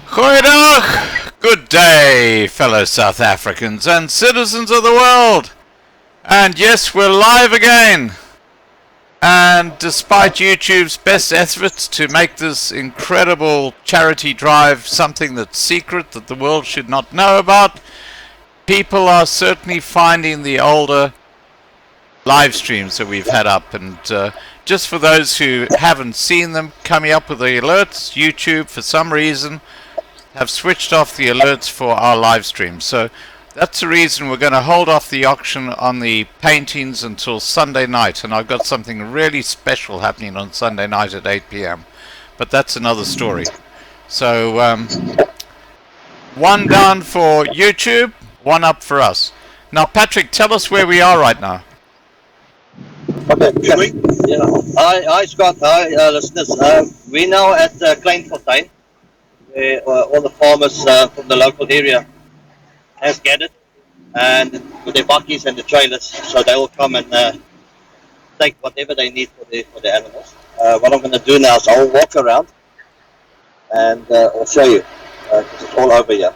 Goeiedag! Good day, fellow South Africans and citizens of the world! And yes, we're live again! And despite YouTube's best efforts to make this incredible charity drive something that's secret that the world should not know about, people are certainly finding the older live streams that we've had up. And just for those who haven't seen them coming up with the alerts, YouTube, for some reason, have switched off the alerts for our live stream. So that's the reason we're going to hold off the auction on the paintings until Sunday night. And I've got something really special happening on Sunday night at 8 p.m. But that's another story. So one down for YouTube, one up for us. Now, Patrick, tell us where we are right now. Okay. Yeah. Hi, Scott. Hi, listeners. We're now at Kleinbegin. All the farmers from the local area have gathered, and with their buckies and the trailers, so they will come and take whatever they need for the animals. What I'm going to do now is I'll walk around and I'll show you. It's all over here.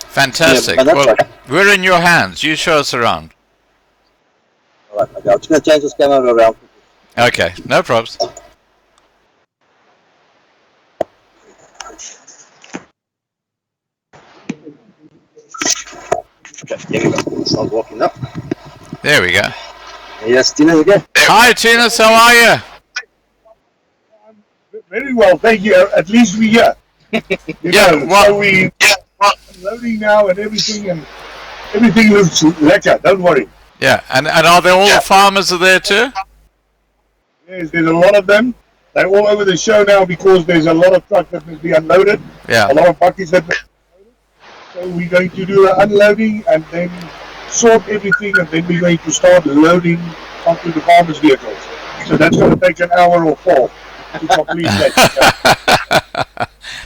Fantastic. Well, we're in your hands. You show us around. All right, okay. I'm just going to change this camera around. Okay, no problems. Okay, here we go. Start walking up. There we go. Yes, Tina again. Hi, Tina. How are you? Very well, thank you. At least we're here. So we loading now and everything looks lekker. Don't worry. Yeah, and are there all the farmers are there too? Yes, there's a lot of them. They're all over the show now because there's a lot of trucks that must be unloaded. Yeah. A lot of buckets that must be unloaded. So we're going to do the unloading and then sort everything, and then we're going to start loading onto the farmers' vehicles. So that's going to take an hour or 4 to complete that.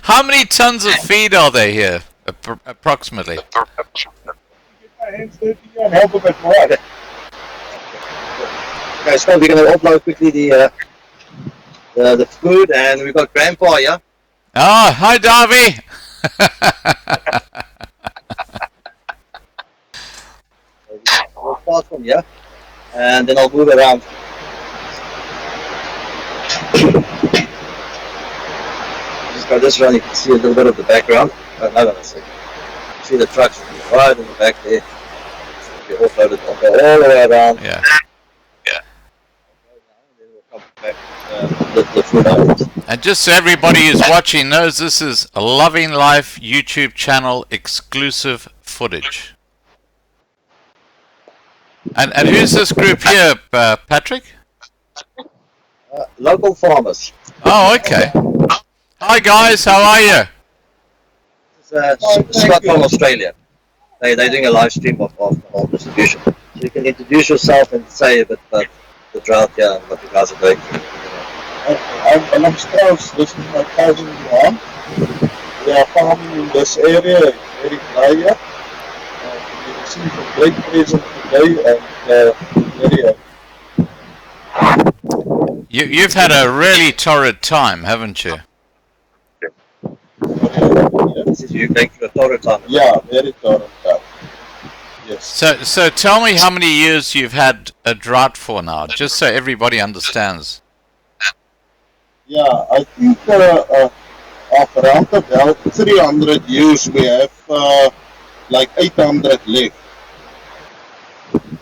How many tons of feed are there here, approximately? Get my hands dirty and help a bit more. Okay, so we're going to upload quickly the food, and we've got Grandpa here. Oh, hi, Davy. We'll start from here, and then I'll move around. Just got this run, you can see a little bit of the background. See the trucks right in the back there. Get offloaded, I'll go all the way around. Yeah. The food out. And just so everybody who's watching knows, this is a Loving Life YouTube channel exclusive footage. And who's this group here, Patrick? Local farmers. Oh, okay. Hi guys, how are you? This is Scott from Australia. They're doing a live stream of distribution. So you can introduce yourself and say a bit about the drought here and what you guys are doing. I'm Strauss. This is my cousin Johan. We are farming in this area. It's very dry here. We received a great present today and very You've had a really torrid time, haven't you? This is you going through a torrid time. Yeah, very torrid time. Yes. So tell me how many years you've had a drought for now, just so everybody understands. Yeah, I think of around about 300 years we have like 800 left.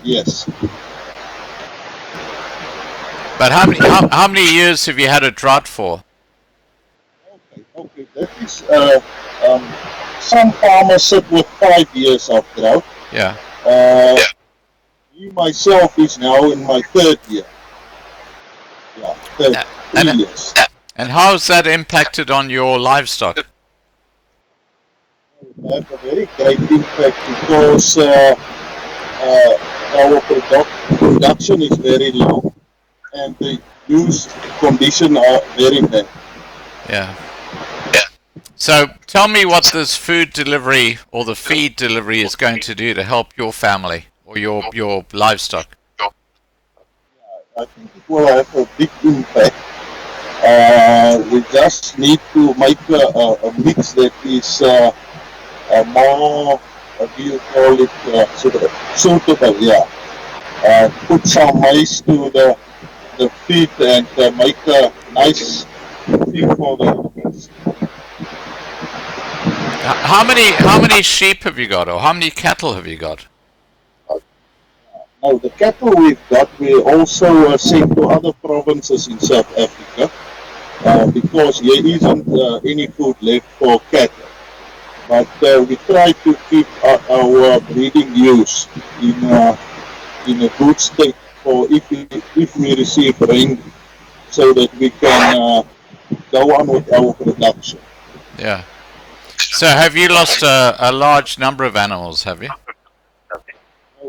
Yes. But how many years have you had a drought for? Okay. That is some farmers sit with 5 years of drought. Yeah. Me myself is now in my 3rd year. Yeah, 3 years. And how has that impacted on your livestock? It had a very great impact because our production is very low and the use conditions are very bad. Yeah. So tell me what this food delivery or the feed delivery is going to do to help your family or your livestock. I think it will have a big impact. We just need to make a mix that is more, what do you call it, suitable, yeah. Put some maize to the feed and make a nice thing for the animals. How many sheep have you got, or how many cattle have you got? Now, the cattle we've got, we also send to other provinces in South Africa because there isn't any food left for cattle. But we try to keep our breeding ewes in a good state for if we receive rain, so that we can go on with our production. Yeah. So have you lost a large number of animals, have you?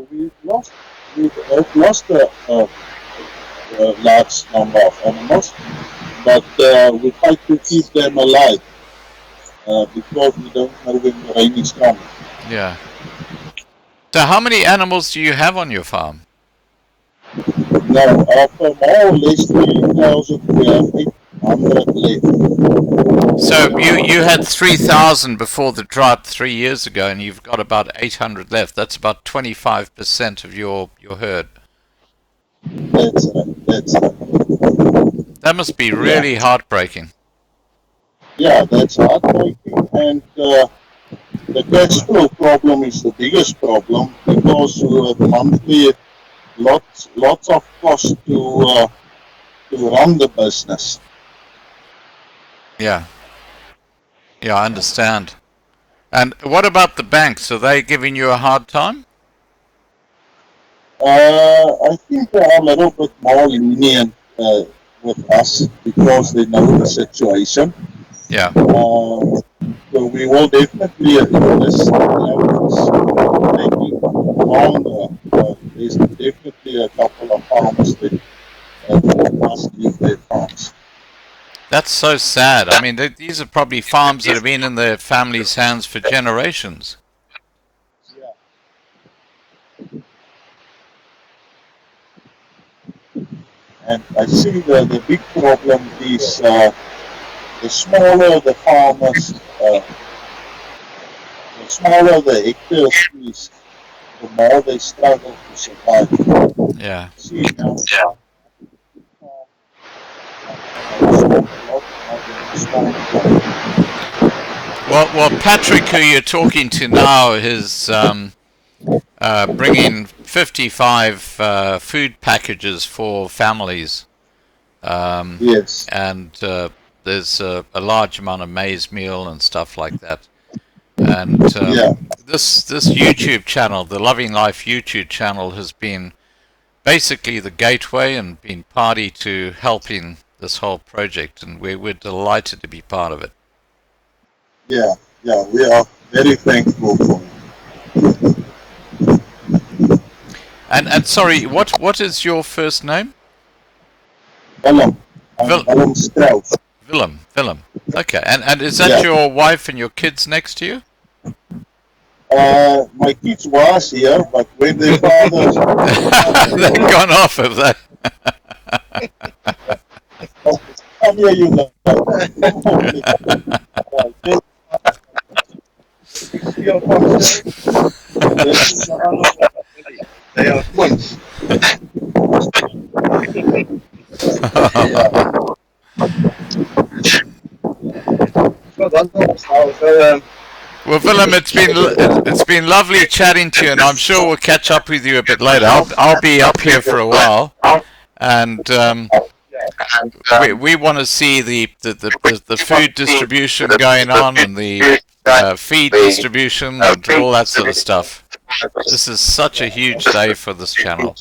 We've lost a large number of animals, but we try to keep them alive because we don't know when the rain is coming. Yeah. So how many animals do you have on your farm? Now, after more or less 3,000, we have 800 left. So you had 3,000 before the drought 3 years ago, and you've got about 800 left. That's about 25% of your herd. That's right. That must be really heartbreaking. Yeah, that's heartbreaking, and the cash flow problem is the biggest problem because monthly lots of cost to run the business. Yeah. Yeah, I understand. And what about the banks? Are they giving you a hard time? I think they are a little bit more lenient with us because they know the situation. Yeah. So we will definitely invest taking longer. There's definitely a couple of farmers that must leave their farms. That's so sad. I mean, these are probably farms that have been in their families' hands for generations. And I see the big problem is the smaller the farmers, the smaller the hectares is, the more they struggle to survive. Yeah. See now, Well, Patrick, who you're talking to now, is bringing 55 food packages for families. yes. And there's a large amount of maize meal and stuff like that. And this YouTube channel, the Loving Life YouTube channel, has been basically the gateway and been party to helping this whole project, and we're delighted to be part of it. Yeah, we are very thankful for it. And sorry, what is your first name? Willem. Willem Strauss. Willem. Okay, and is that your wife and your kids next to you? My kids was here, but when their father... They've gone off, have they? Come here, you know. They are twins. Well, Willem, it's been lovely chatting to you, and I'm sure we'll catch up with you a bit later. I'll be up here for a while, and we want to see the food distribution going on and the feed distribution and all that sort of stuff. This is such a huge day for this channel.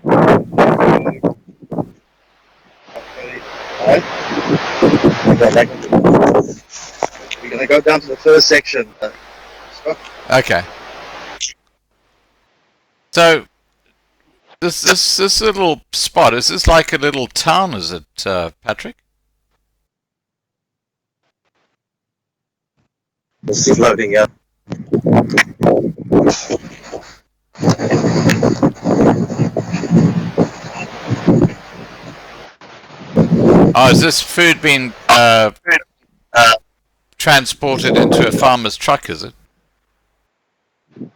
We're going to go down to the first section. Okay. So this little spot, is this like a little town? Is it, Patrick? This is loading, yeah. Oh, is this food being transported into a farmer's truck, is it?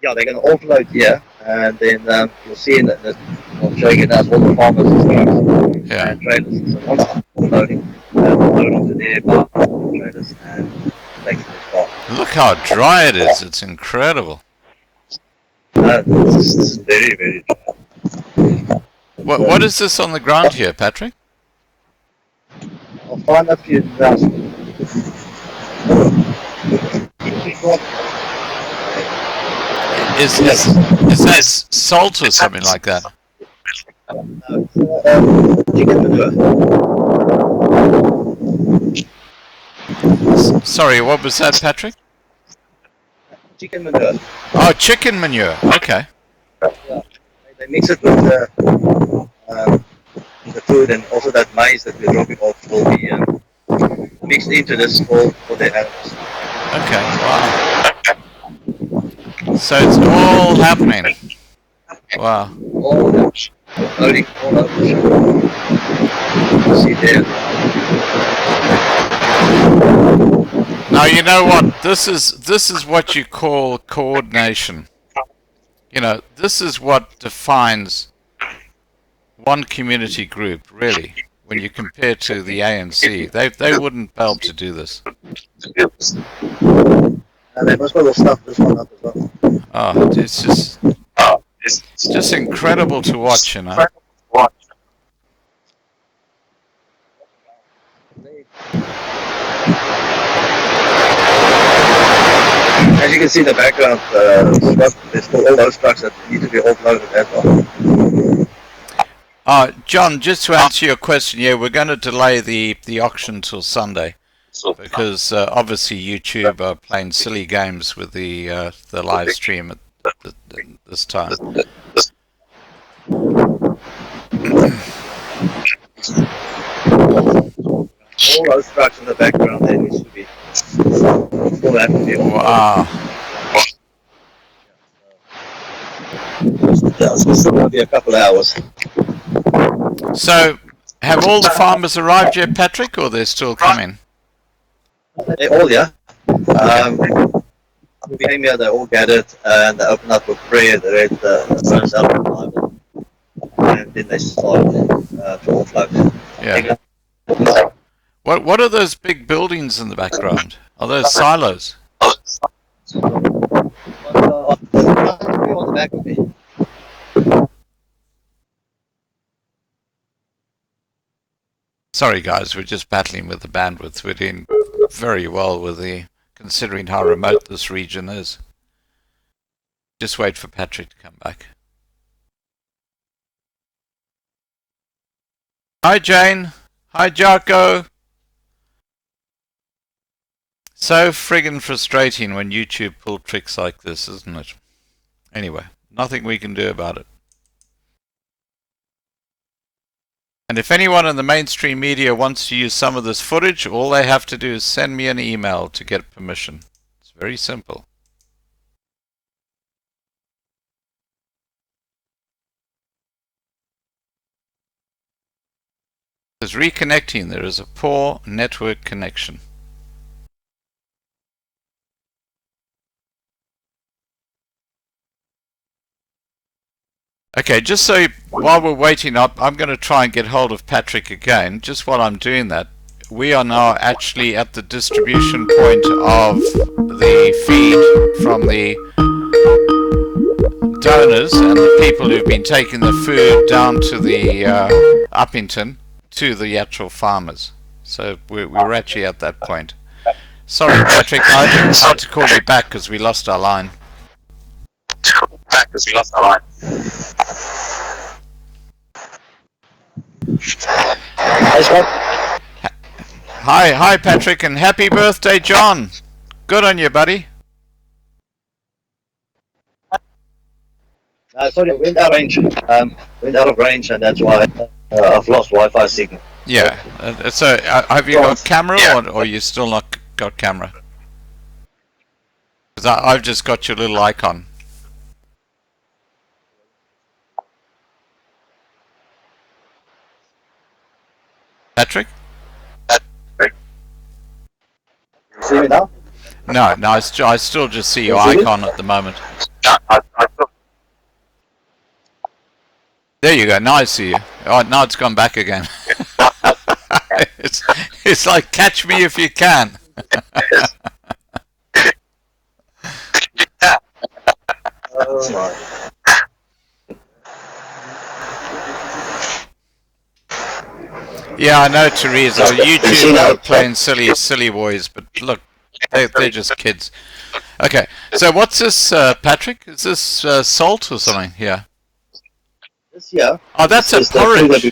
Yeah, they're going to offload here, and then you'll see in that I'm showing you now all the farmers and Yeah. and trailers. So once loading, load onto their trailers and take it to the farm. Look how dry it is. It's incredible. This is very, very dry. What is this on the ground here, Patrick? I'll find a few now. Is that salt or something like that? No, it's chicken manure. Sorry, what was that, Patrick? Chicken manure. Oh, chicken manure. Okay. Yeah. They mix it with the food, and also that maize that we're dropping off will be mixed into this for the animals. Okay. Wow. So it's all happening. Wow. All loading all over the shop. See there. Now you know what? This is what you call coordination. You know, this is what defines one community group, really. When you compare to the ANC, they wouldn't be able to do this. And they must well stuff this one up as well. Oh, it's just incredible to watch, you know. As you can see in the background, there's still all those trucks that need to be offloaded as well. John, just to answer your question, yeah, we're going to delay the auction till Sunday because obviously YouTube are playing silly games with the live stream at this time. All those trucks in the background, there needs to be still have to be offloaded. Wow. It's still going to be a couple of hours. So, have all the farmers arrived yet, Patrick, or they're still coming? They're all here. We came here, they all gathered, and they opened up with prayer, they read the first out of the Bible, and then they started to offload. Yeah. What are those big buildings in the background? Are those silos? On the back of me. Sorry guys, we're just battling with the bandwidth. We're doing very well with considering how remote this region is. Just wait for Patrick to come back. Hi Jane. Hi Jarko. So friggin' frustrating when YouTube pull tricks like this, isn't it? Anyway, nothing we can do about it. And if anyone in the mainstream media wants to use some of this footage, all they have to do is send me an email to get permission. It's very simple. There's reconnecting. There is a poor network connection. Okay, just so while we're waiting up, I'm going to try and get hold of Patrick again. Just while I'm doing that, we are now actually at the distribution point of the feed from the donors and the people who've been taking the food down to the Upington to the actual farmers. So we're actually at that point. Sorry, Patrick, I had to call you back because we lost our line. Hi Patrick, and happy birthday, John. Good on you, buddy. Sorry, went out of range, and that's why I've lost Wi-Fi signal. Yeah. So have you got camera, or you still not got camera? Because I've just got your little icon. Patrick? See me now? No, I still just see your icon at the moment. There you go. Now I see you. Oh, now it's gone back again. it's like catch me if you can. Oh my. Yeah, I know, Teresa. YouTube are playing silly boys, but look, they're just kids. Okay, so what's this, Patrick? Is this salt or something? Yeah. This here. Oh, that's a porridge.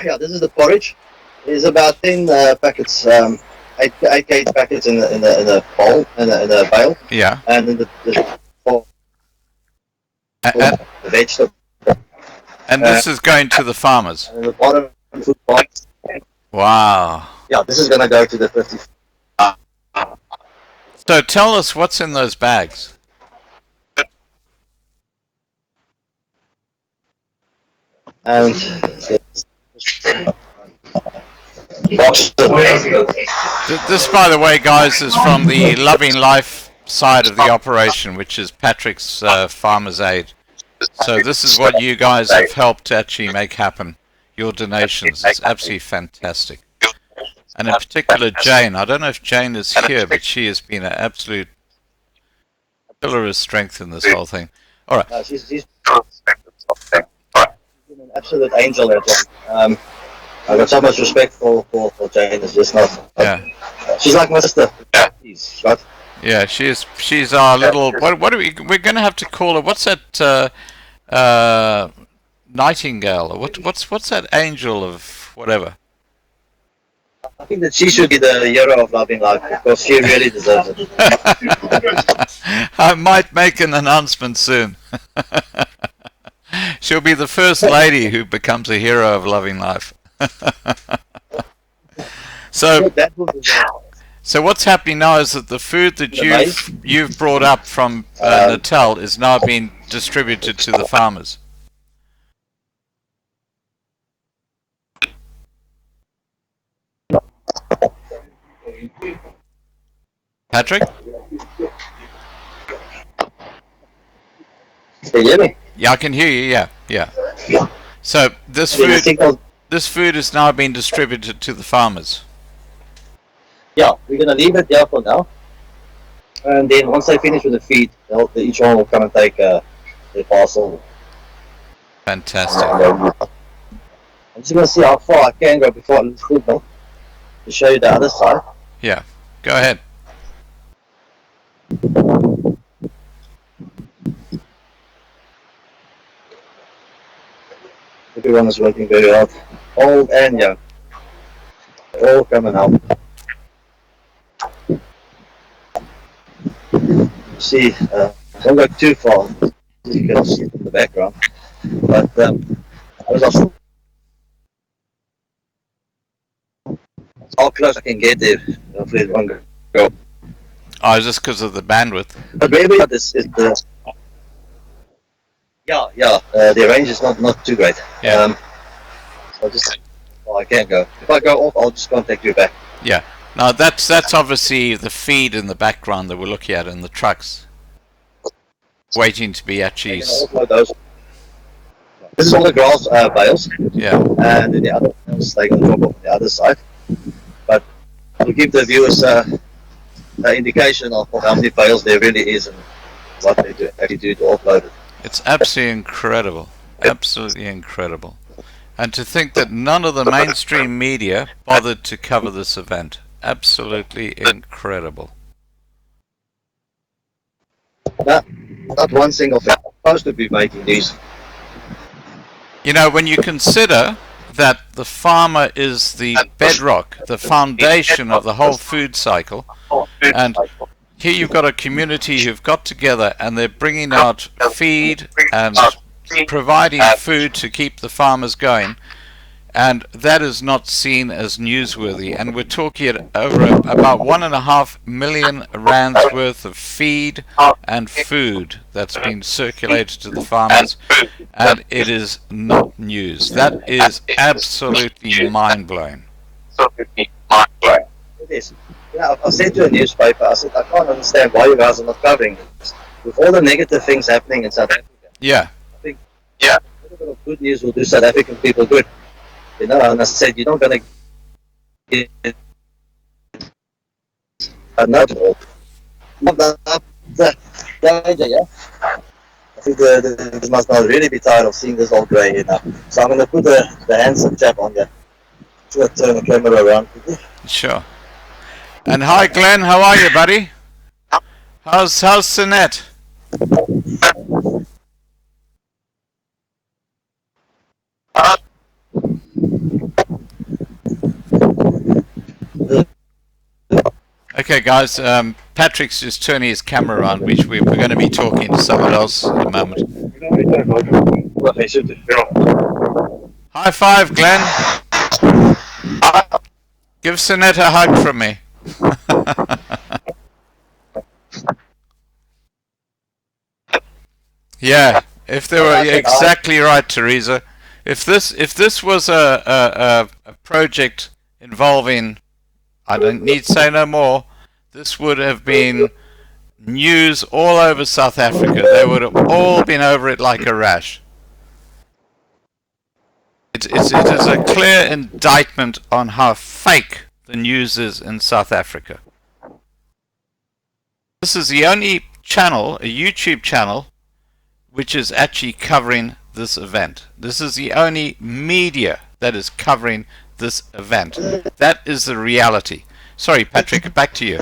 Yeah, this is the porridge. It's about 10 packets, 8 packets in the bowl, in a bale. Yeah. And then the vegetable. And this is going to the farmers. And the bottom food box. Wow. Yeah, this is going to go to the 50. So tell us what's in those bags. And This, by the way, guys, is from the Loving Life side of the operation, which is Patrick's FarmersAid. So this is what you guys have helped actually make happen. Your donations. It's absolutely fantastic. And in particular, Jane. I don't know if Jane is here, but she has been an absolute pillar of strength in this whole thing. All right. she's been an absolute angel at one. I've got so much respect for Jane. It's just not. Yeah. She's like my sister. Right? Yeah, she's our little. What are we're going to have to call her? What's that? Nightingale. Or what's that angel of whatever? I think that she should be the hero of Loving Life because she really deserves it. I might make an announcement soon. She'll be the first lady who becomes a hero of Loving Life. So what's happening now is that the food that you've brought up from Natal is now being distributed to the farmers. Patrick? Can you hear me? Yeah, I can hear you. Yeah. So this food is now being distributed to the farmers. Yeah, we're gonna leave it there for now, and then once they finish with the feed, each one will come and take their parcel. Fantastic. I'm just gonna see how far I can go before I lose food now, to show you the other side. Yeah, go ahead. Everyone is working very hard, old and young, all coming out. See, don't go too far, you can see it in the background, but how close I can get there, hopefully it won't go. Oh, is this because of the bandwidth? But maybe this is the... the range is not too great. Yeah. So I can't go. If I go off, I'll just contact you back. Yeah. Now that's obviously the feed in the background that we're looking at in the trucks, waiting to be actually. This is all the grass bales. Yeah. And then the other bales they can drop off on the other side. But to give the viewers an indication of how many bales there really is and what they actually do to offload it. It's absolutely incredible. Absolutely incredible. And to think that none of the mainstream media bothered to cover this event. Absolutely incredible. Not one single thing. I'm supposed to be making these. You know, when you consider that the farmer is the bedrock, the foundation of the whole food cycle, and here you've got a community who've got together and they're bringing out feed and providing food to keep the farmers going. and that is not seen as newsworthy. And we're talking over about 1.5 million rands worth of feed and food that's been circulated to the farmers, and it is not news. That is absolutely mind-blowing. It is. Yeah, I said to a newspaper, I said, I can't understand why you guys are not covering this. With all the negative things happening in South Africa, Yeah. I think a little bit of good news will do South African people good. You know, and I said, you're not going to get a notable. The danger, yeah? I think the must not really be tired of seeing this all grey enough. So I'm going to put the handsome chap on there. Should I turn the camera around? Sure. And hi, Glenn. How are you, buddy? How's Sinette? Okay, guys. Patrick's just turning his camera on, which we're going to be talking to someone else in a moment. High five, Glenn. Give Sinette a hug from me. Yeah, if they were exactly right, Teresa. If this was a project involving, I don't need to say no more, this would have been news all over South Africa. They would have all been over it like a rash. It is a clear indictment on how fake the news is in South Africa. This is the only channel, a YouTube channel, which is actually covering this event. This is the only media that is covering this event. That is the reality. Sorry, Patrick, back to you.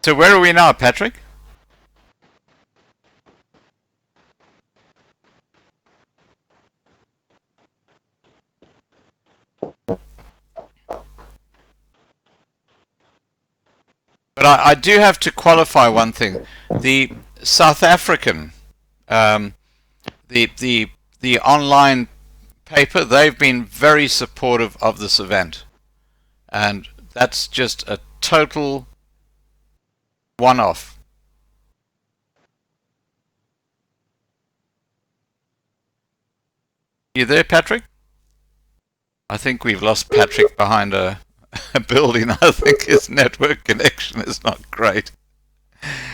So where are we now, Patrick? But I do have to qualify one thing. The South African, the online paper, they've been very supportive of this event, and that's just a total one-off. You there, Patrick? I think we've lost Patrick behind a building. I think his network connection is not great.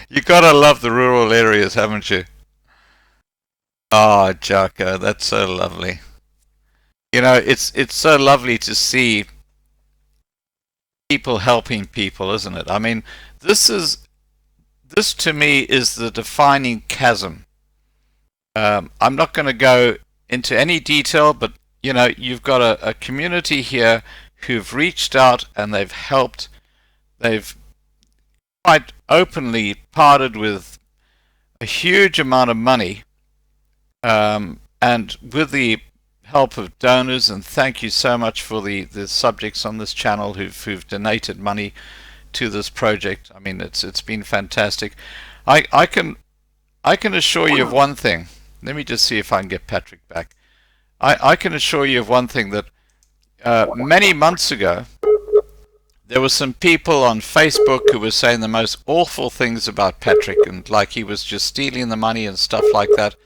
You gotta love the rural areas, haven't you? Oh, Jacko, that's so lovely. You know, it's so lovely to see people helping people, isn't it? I mean, this to me is the defining chasm. I'm not going to go into any detail, but you know, you've got a community here who've reached out and they've helped. They've quite openly parted with a huge amount of money, and with the help of donors, and thank you so much for the subjects on this channel who've donated money to this project. I mean, it's been fantastic. I can assure you of one thing. Let me just see if I can get Patrick back. I can assure you of one thing, that many months ago there were some people on Facebook who were saying the most awful things about Patrick, and like he was just stealing the money and stuff like that.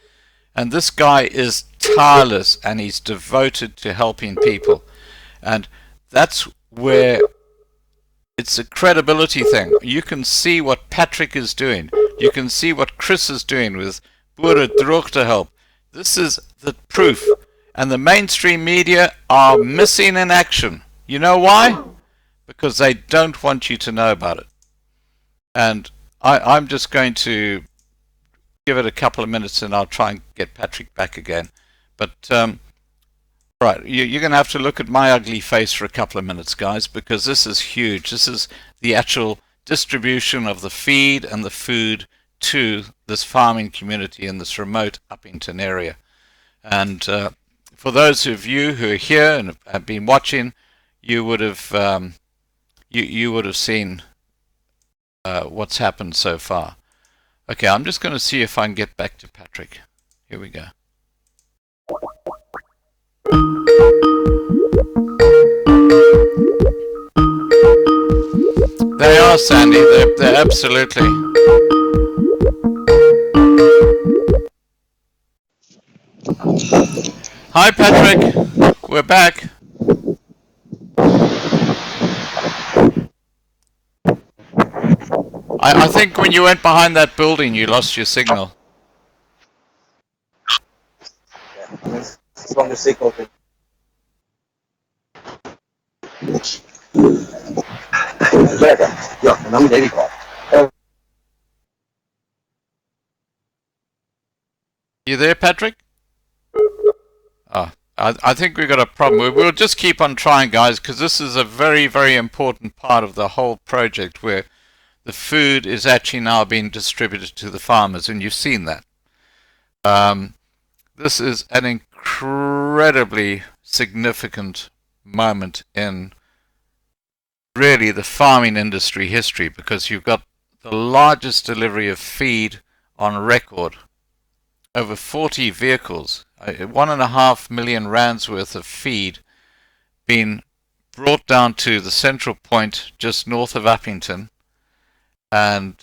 And this guy is tireless and he's devoted to helping people. And that's where it's a credibility thing. You can see what Patrick is doing. You can see what Chris is doing with Boere Droogte Help. This is the proof. And the mainstream media are missing in action. You know why? Because they don't want you to know about it. And I'm just going to give it a couple of minutes and I'll try and get Patrick back again. But right, you're going to have to look at my ugly face for a couple of minutes, guys, because this is huge. This is the actual distribution of the feed and the food to this farming community in this remote Upington area. And for those of you who are here and have been watching, you would have you would have seen what's happened so far. Okay, I'm just going to see if I can get back to Patrick. Here we go. They are, Sandy. They're absolutely. Hi, Patrick. We're back. I think when you went behind that building, you lost your signal. From the signal. Ja, en dan moet ik wel. You there, Patrick? Oh, I think we've got a problem. We'll just keep on trying, guys, because this is a very, very important part of the whole project where the food is actually now being distributed to the farmers, and you've seen that. This is an incredibly significant moment in really the farming industry history, because you've got the largest delivery of feed on record. Over 40 vehicles, 1.5 million rands worth of feed being brought down to the central point just north of Upington, and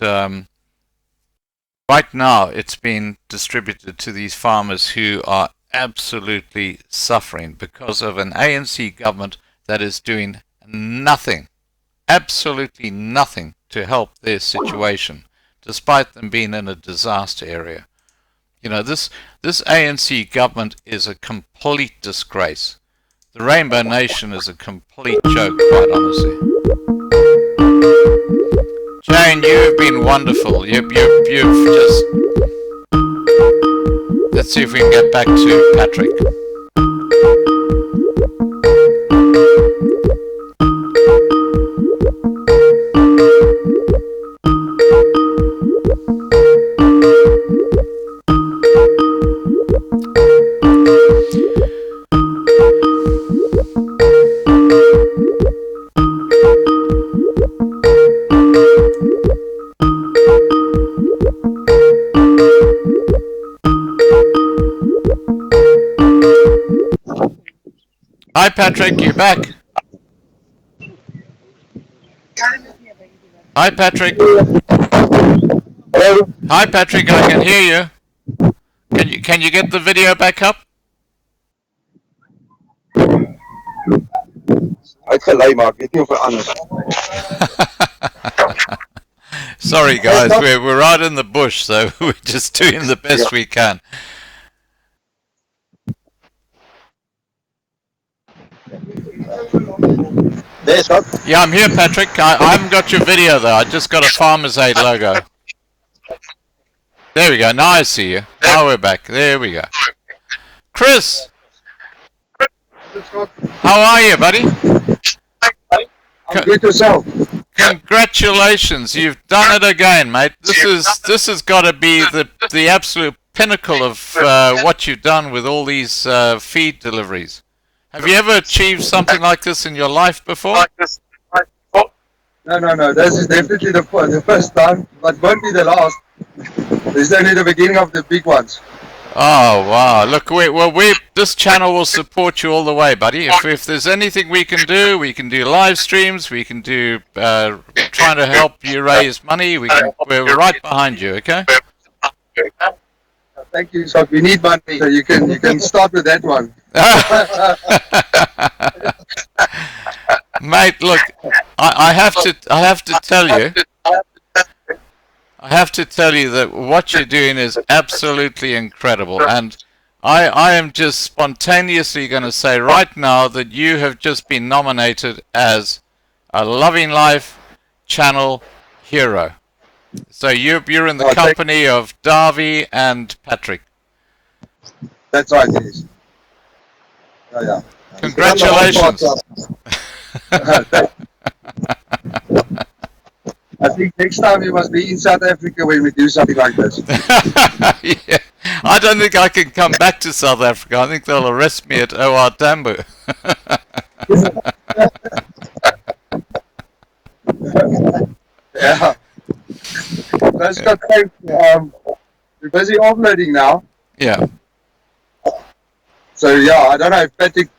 right now it's being distributed to these farmers who are absolutely suffering because of an ANC government that is doing nothing, absolutely nothing to help their situation, despite them being in a disaster area. You know, this ANC government is a complete disgrace. The Rainbow Nation is a complete joke, quite honestly. Jane, you've been wonderful. You've just... Let's see if we can get back to Patrick. Hi Patrick, you're back. Hi Patrick. Hello? Hi Patrick, I can hear you. Can you get the video back up? Uitgelei maar, ek weet nie of er anders. Sorry guys, we're right in the bush, so we're just doing the best we can. There, Scott. Yeah, I'm here, Patrick. I haven't got your video though. I just got a FarmersAid logo. There we go. Now I see you. Now we're back. There we go. Chris, how are you, buddy? I'm good yourself. Congratulations, you've done it again, mate. This has got to be the absolute pinnacle of what you've done with all these feed deliveries. Have you ever achieved something like this in your life before? No. This is definitely the first time, but won't be the last. This is only the beginning of the big ones. Oh wow! Look, this channel will support you all the way, buddy. If there's anything we can do live streams. We can do trying to help you raise money. We're right behind you. Okay. Thank you, Scott. We need money, so you can start with that one. Mate, look, I have to tell you that what you're doing is absolutely incredible, and I am just spontaneously going to say right now that you have just been nominated as a Loving Life channel hero. So you're in the company of Davy and Patrick. That's right, it is. Oh, yeah. Congratulations. I think next time you must be in South Africa when we do something like this. Yeah. I don't think I can come back to South Africa. I think they'll arrest me at OR Tambo. Yeah. That's got we're busy offloading now. Yeah. So yeah, I don't know if Patrick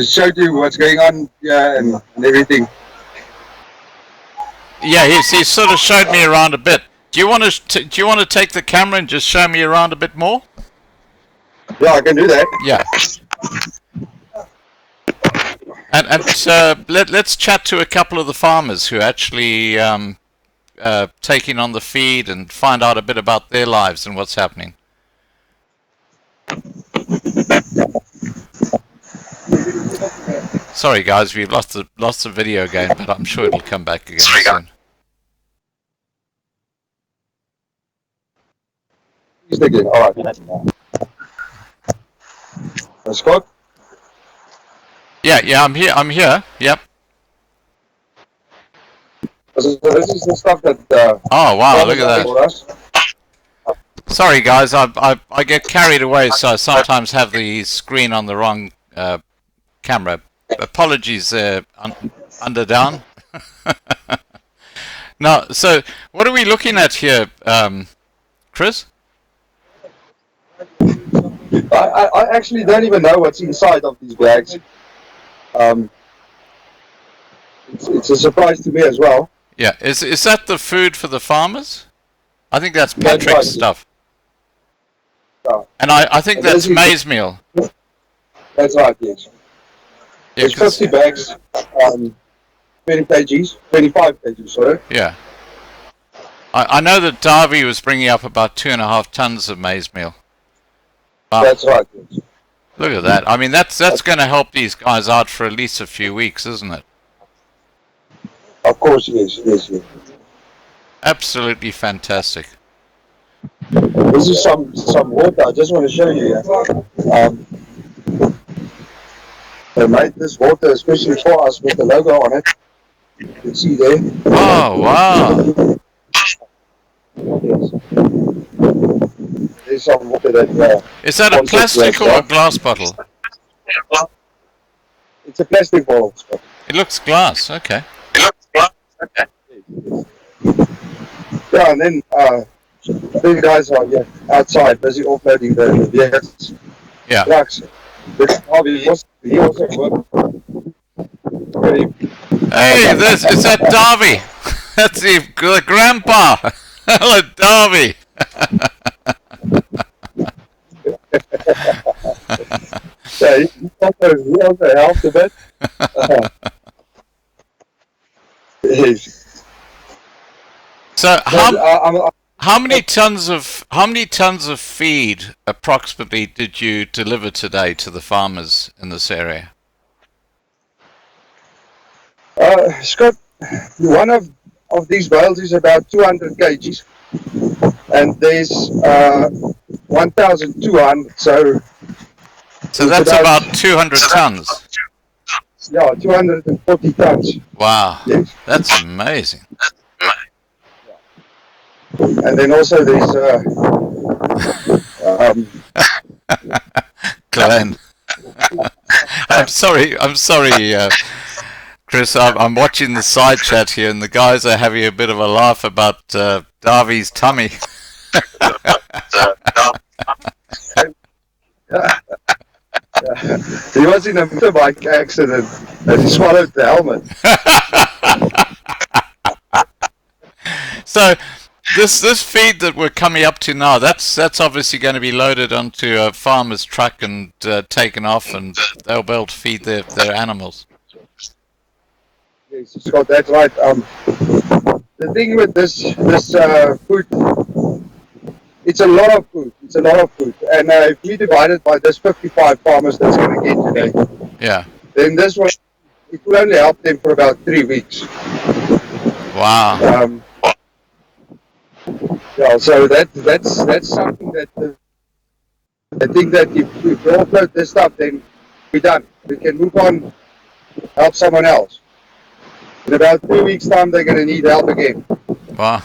showed you what's going on and everything. Yeah, he sort of showed me around a bit. Do you want to take the camera and just show me around a bit more? Yeah, I can do that. Yeah. And let's chat to a couple of the farmers who are actually taking on the feed and find out a bit about their lives and what's happening. Sorry guys, we've lost the video again, but I'm sure it'll come back again soon. All right. Scott? Yeah, I'm here. Yep. So this is the stuff that. Oh wow! Look at that. Sorry guys, I get carried away, so I sometimes have the screen on the wrong camera. Apologies, under down. Now, so what are we looking at here, Chris? I actually don't even know what's inside of these bags. It's a surprise to me as well. Yeah, is that the food for the farmers? I think that's Patrick's stuff. Yeah. And I think that's maize meal. That's right, yes. Yeah, There's 50 bags, 20 kgs, 25 kgs, sorry. Yeah. I know that Darby was bringing up about 2.5 tons of maize meal. Wow. That's right, yes. Look at that. I mean, that's going to help these guys out for at least a few weeks, isn't it? Of course, yes. Absolutely fantastic. This is some water. I just want to show you. They made this water especially for us with the logo on it. You can see there. Oh wow! Yes. There's some water that. Is that a plastic or a glass bottle? It's a plastic bottle. It looks glass. Okay. Yeah, and then these guys are outside busy offloading the vehicles. Yeah. Trucks. But he also worked. Hey, is that Darby? That's the grandpa. Hello, Darby. Yeah, he also helped a bit. So how many tons of feed approximately did you deliver today to the farmers in this area? Scott, one of these bales is about 200 kgs, and there's 1,200. So that's about 200 tons. Yeah, 240 tons. Wow, yes. That's amazing. And then also there's Glenn. I'm sorry, Chris. I'm watching the side chat here, and the guys are having a bit of a laugh about Darby's tummy. He was in a motorbike accident and he swallowed the helmet. So this feed that we're coming up to now, that's obviously going to be loaded onto a farmer's truck and taken off, and they'll be able to feed their animals. Yes, Scott, that's right. The thing with this food, it's a lot of food. And if we divide it by this 55 farmers that's going to get today, yeah, then this one, it will only help them for about 3 weeks. Wow. Yeah, so that's something that I think that if we offload this stuff, then we're done. We can move on, help someone else. In about 3 weeks' time, they're going to need help again. Wow.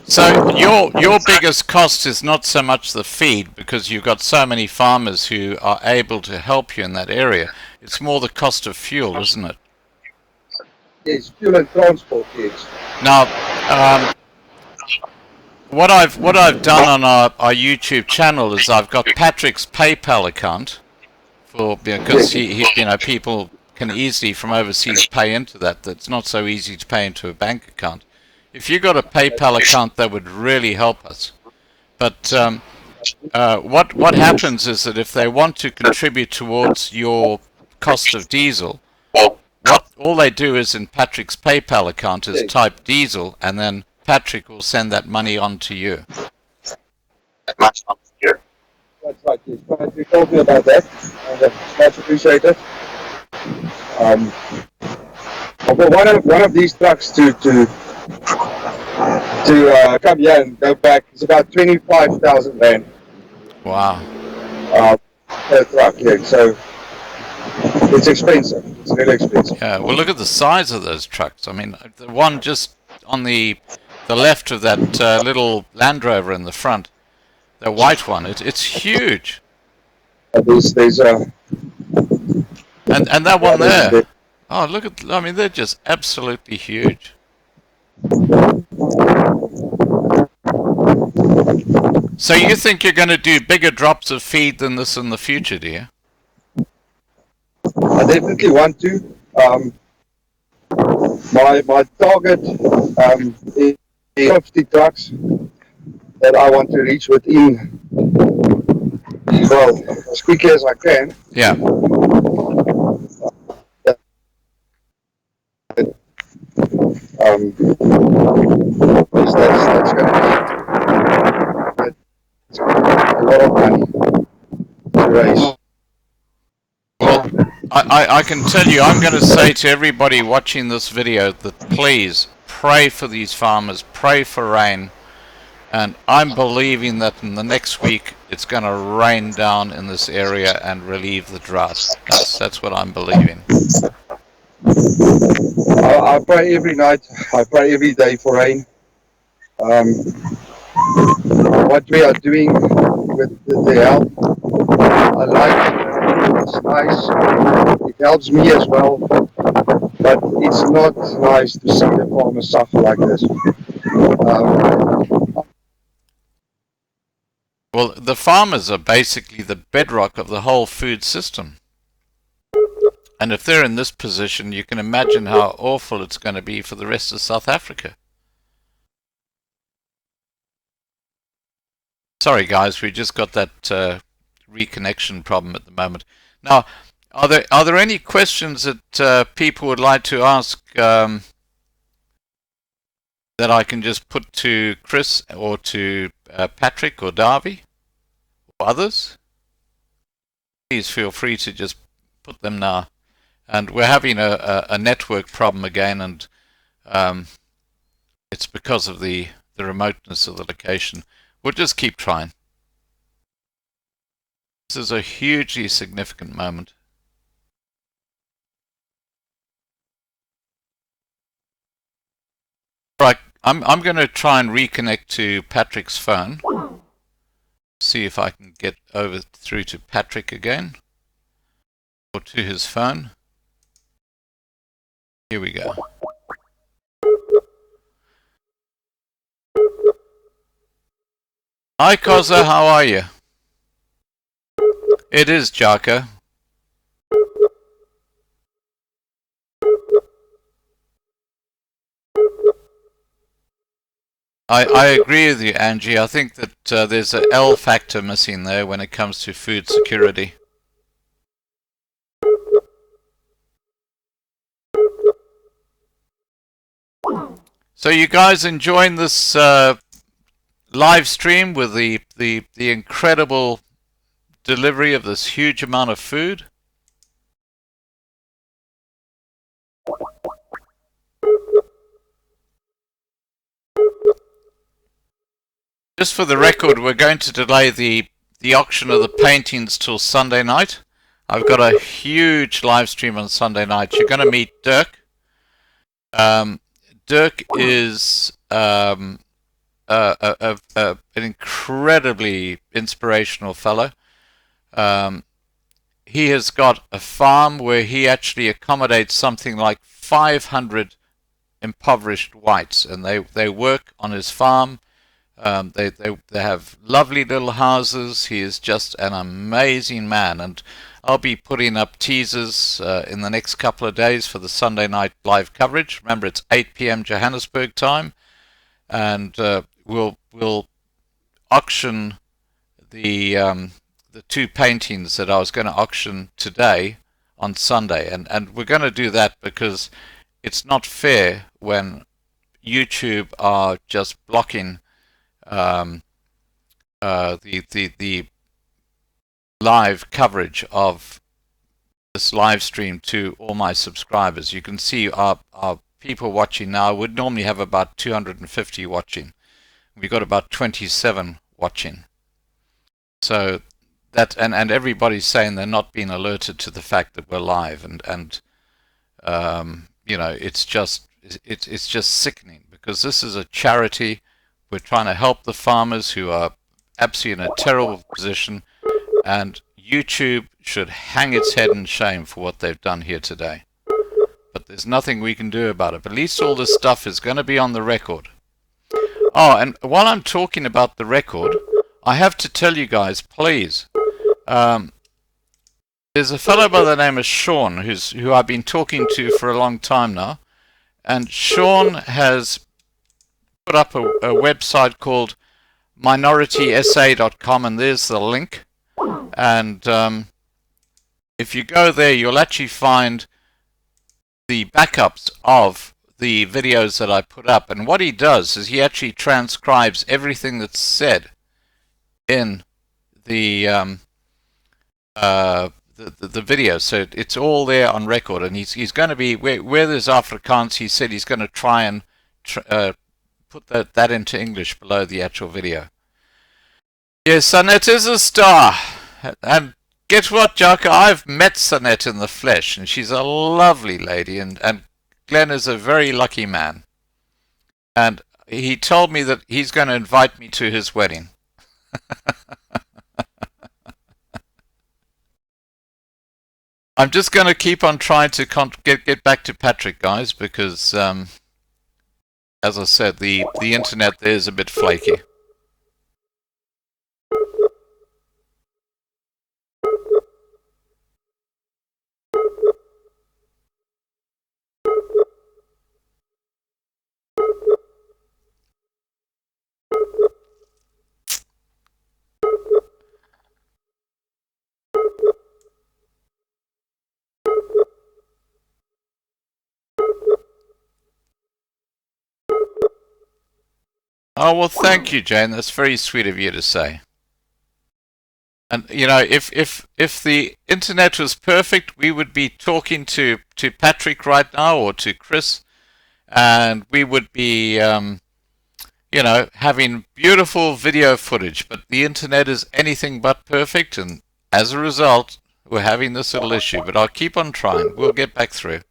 So your biggest cost is not so much the feed, because you've got so many farmers who are able to help you in that area. It's more the cost of fuel, isn't it? Yes, fuel and transport, yes. Now, What I've done on our YouTube channel is I've got Patrick's PayPal account for, because he people can easily from overseas pay into that. That's not so easy to pay into a bank account. If you got a PayPal account, that would really help us. But what happens is that if they want to contribute towards your cost of diesel, all they do is in Patrick's PayPal account is type diesel, and then Patrick will send that money on to you. That's right, yes. Patrick told me about that. Much appreciated. One of these trucks to come here and go back is about 25,000 rand. Wow. Per truck, yeah. So it's expensive. It's really expensive. Yeah. Well, look at the size of those trucks. I mean, the one just on the left of that little Land Rover in the front, the white one, it's huge. There's and that one there. Oh, look at! I mean, they're just absolutely huge. So you think you're going to do bigger drops of feed than this in the future, do you? I definitely want to. My target is 50 trucks that I want to reach within, well, as quickly as I can. Yeah. That's going to be a lot of money to raise. Well, I can tell you, I'm going to say to everybody watching this video that please pray for these farmers, pray for rain, and I'm believing that in the next week it's going to rain down in this area and relieve the drought. That's what I'm believing. I pray every night, I pray every day for rain. What we are doing with the help, I like it. It's nice. It helps me as well, but it's not nice to see the farmers suffer like this. Well, the farmers are basically the bedrock of the whole food system. And if they're in this position, you can imagine how awful it's going to be for the rest of South Africa. Sorry guys, we just got that reconnection problem at the moment. Now, are there any questions that people would like to ask that I can just put to Chris or to Patrick or Darby or others? Please feel free to just put them now. And we're having a network problem again, and it's because of the remoteness of the location. We'll just keep trying. This is a hugely significant moment. Right, I'm going to try and reconnect to Patrick's phone. See if I can get over through to Patrick again, or to his phone. Here we go. Hi Koza, how are you? It is Jaka. I agree with you, Angie. I think that there's an L factor missing there when it comes to food security. So you guys enjoying this live stream with the incredible delivery of this huge amount of food? Just for the record, we're going to delay the auction of the paintings till Sunday night. I've got a huge live stream on Sunday night. You're going to meet Dirk. Dirk is an incredibly inspirational fellow. He has got a farm where he actually accommodates something like 500 impoverished whites, and they work on his farm. They have lovely little houses. He is just an amazing man, and I'll be putting up teasers in the next couple of days for the Sunday night live coverage. Remember, it's 8 p.m. Johannesburg time, and we'll auction the 2 paintings that I was going to auction today on Sunday, and we're going to do that because it's not fair when YouTube are just blocking the live coverage of this live stream to all my subscribers. You can see our people watching now. Would normally have about 250 watching. We've got about 27 watching. So that and everybody's saying they're not being alerted to the fact that we're live, and you know, it's just sickening, because this is a charity. We're trying to help the farmers who are absolutely in a terrible position, and YouTube should hang its head in shame for what they've done here today. But there's nothing we can do about it. But at least all this stuff is going to be on the record. Oh, and while I'm talking about the record, I have to tell you guys, please, there's a fellow by the name of Sean who I've been talking to for a long time now, and Sean has put up a website called minoritysa.com, and there's the link. And if you go there, you'll actually find the backups of the videos that I put up. And what he does is he actually transcribes everything that's said in the video, so it's all there on record. And he's going to be where there's Afrikaans. He said he's going to try and put that into English below the actual video. Yes, Sanet is a star. And guess what, Jaka? I've met Sanet in the flesh, and she's a lovely lady, and Glenn is a very lucky man. And he told me that he's going to invite me to his wedding. I'm just going to keep on trying to get back to Patrick, guys, because as I said, the internet there is a bit flaky. Oh, well, thank you, Jane. That's very sweet of you to say. And, you know, if the internet was perfect, we would be talking to Patrick right now, or to Chris, and we would be, you know, having beautiful video footage. But the internet is anything but perfect, and as a result, we're having this little issue. But I'll keep on trying. We'll get back through.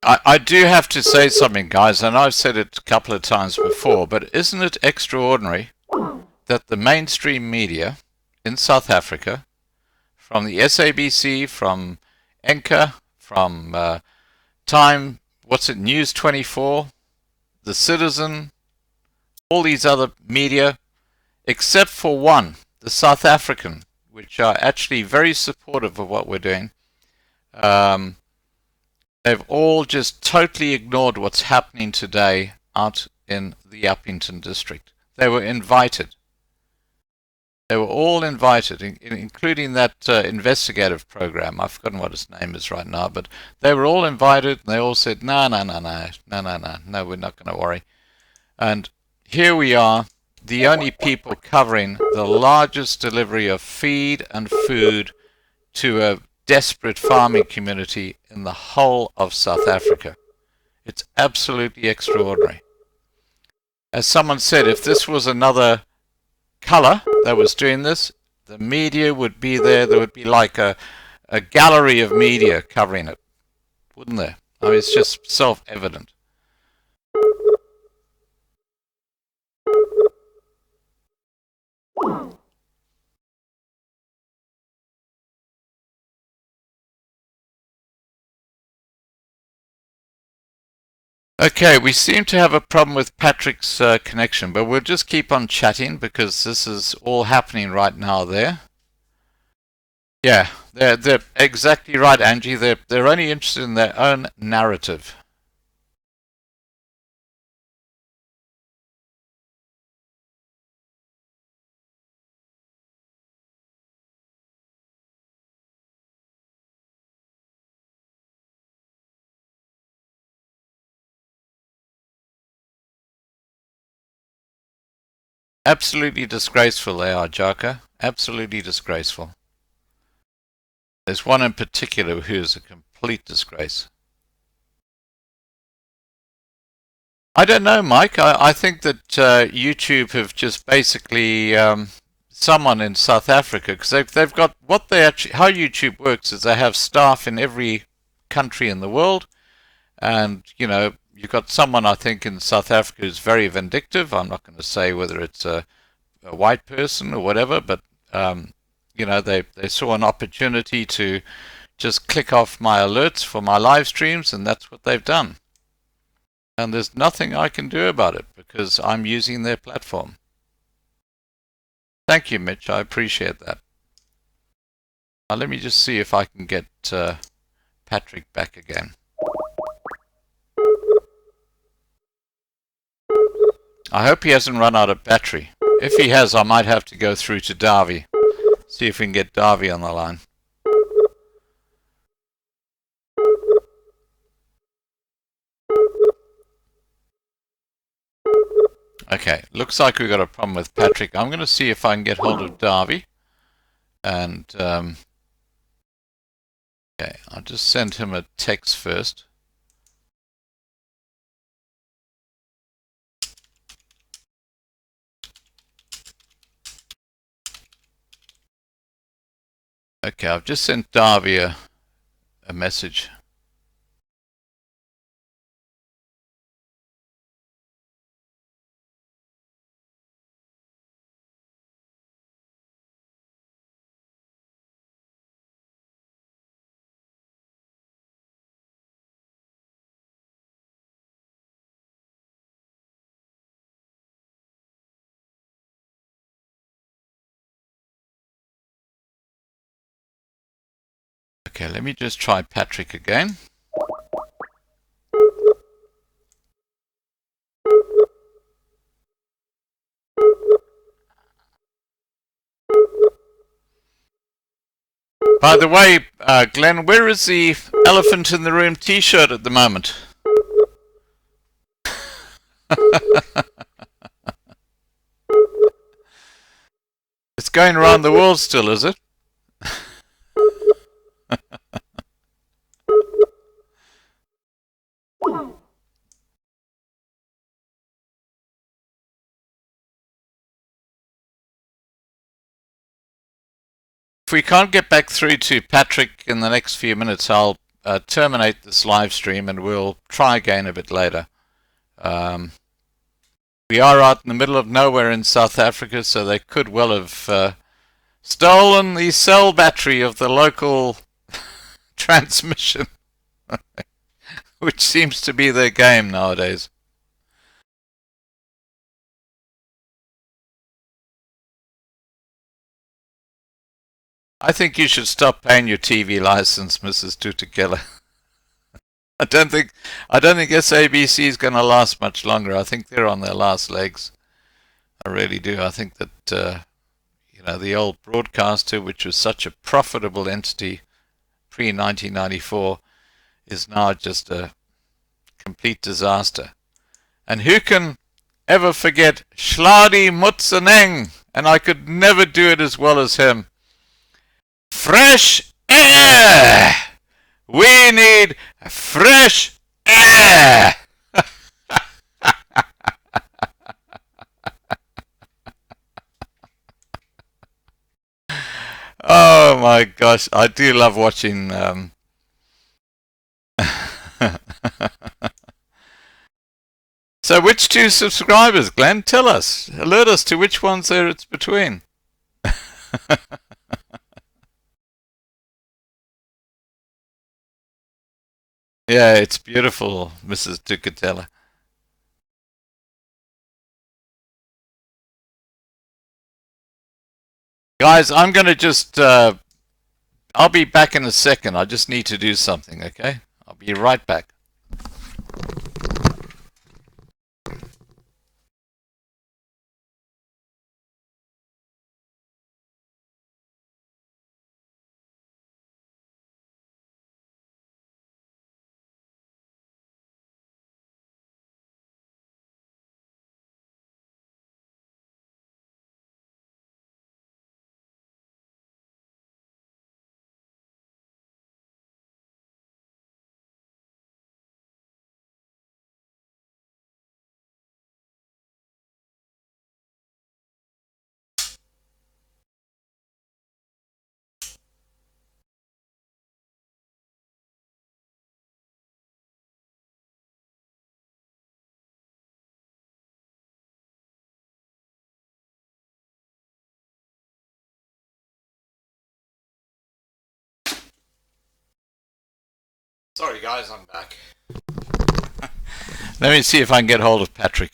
I do have to say something, guys, and I've said it a couple of times before, but isn't it extraordinary that the mainstream media in South Africa, from the SABC, from Enka, from Time, News 24, The Citizen, all these other media, except for one, the South African, which are actually very supportive of what we're doing, they've all just totally ignored what's happening today out in the Upington district. They were invited. They were all invited, including that investigative program. I've forgotten what its name is right now, but they were all invited, and they all said, no, we're not going to worry. And here we are, the only people covering the largest delivery of feed and food to a desperate farming community in the whole of South Africa. It's absolutely extraordinary. As someone said, if this was another color that was doing this, the media would be there. There would be like a gallery of media covering it, wouldn't there? I mean, it's just self-evident. Okay, we seem to have a problem with Patrick's connection, but we'll just keep on chatting because this is all happening right now there. Yeah, they're exactly right, Angie. They're only interested in their own narrative. Absolutely disgraceful they are, Jaka. Absolutely disgraceful. There's one in particular who is a complete disgrace. I don't know, Mike. I think that YouTube have just basically someone in South Africa, because they've got what they actually, how YouTube works is they have staff in every country in the world, and you know, you've got someone I think in South Africa who's very vindictive. I'm not going to say whether it's a white person or whatever, but you know, they saw an opportunity to just click off my alerts for my live streams, and that's what they've done. And there's nothing I can do about it because I'm using their platform. Thank you, Mitch. I appreciate that. Now let me just see if I can get Patrick back again. I hope he hasn't run out of battery. If he has, I might have to go through to Darby. See if we can get Darby on the line. Okay, looks like we've got a problem with Patrick. I'm going to see if I can get hold of Darby. And, okay, I'll just send him a text first. Okay, I've just sent Darby a message. Okay, let me just try Patrick again. By the way, Glenn, where is the elephant in the room t-shirt at the moment? It's going around the world still, is it? If we can't get back through to Patrick in the next few minutes, I'll terminate this live stream and we'll try again a bit later. We are out in the middle of nowhere in South Africa, so they could well have stolen the cell battery of the local transmission, which seems to be their game nowadays. I think you should stop paying your TV license, Mrs. Tutukela. I don't think SABC is going to last much longer. I think they're on their last legs. I really do. I think that you know, the old broadcaster, which was such a profitable entity pre-1994, is now just a complete disaster. And who can ever forget Shladi Mutsaneng? And I could never do it as well as him. Fresh air! We need fresh air! my gosh, I do love watching. So which two subscribers, Glenn? Tell us. Alert us to which ones there it's between. Yeah, it's beautiful, Mrs. Ducatella. Guys, I'm going to just... I'll be back in a second. I just need to do something, okay? I'll be right back. Sorry guys, I'm back. Let me see if I can get hold of Patrick.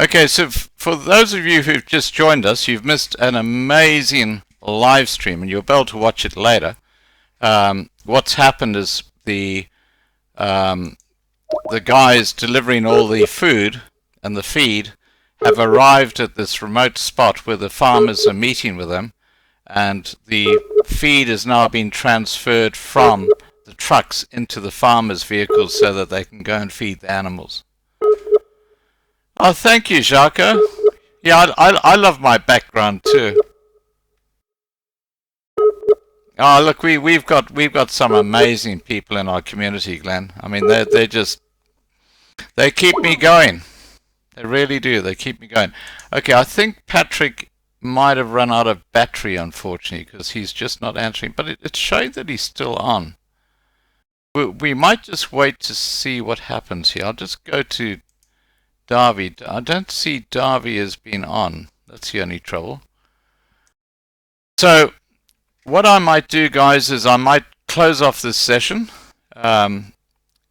Okay, so for those of you who've just joined us, you've missed an amazing live stream, and you'll be able to watch it later. What's happened is the guys delivering all the food and the feed have arrived at this remote spot where the farmers are meeting with them, and the feed is now being transferred from the trucks into the farmers' vehicles so that they can go and feed the animals. Oh, thank you, Jacques. Yeah, I love my background too. Oh, look, we've got some amazing people in our community, Glenn. I mean, they keep me going. They really do. They keep me going. Okay, I think Patrick might have run out of battery, unfortunately, because he's just not answering. But it showed that he's still on. We might just wait to see what happens here. I'll just go to Darby. I don't see Darby has been on. That's the only trouble. So what I might do, guys, is I might close off this session.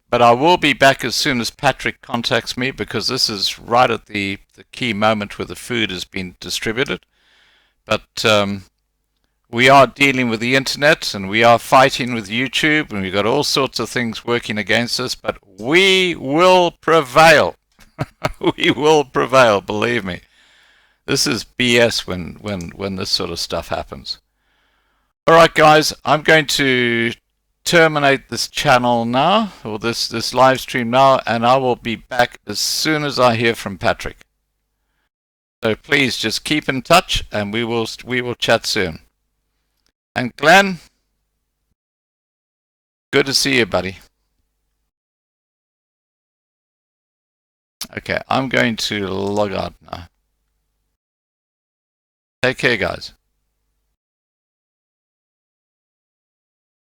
But I will be back as soon as Patrick contacts me, because this is right at the key moment where the food has been distributed. But we are dealing with the internet, and we are fighting with YouTube, and we've got all sorts of things working against us, but we will prevail. We will prevail, believe me. This is BS when this sort of stuff happens. Alright guys, I'm going to terminate this channel now, or this live stream now, and I will be back as soon as I hear from Patrick. So please just keep in touch, and we will chat soon. And Glenn, good to see you, buddy. Okay, I'm going to log out now. Take care, guys.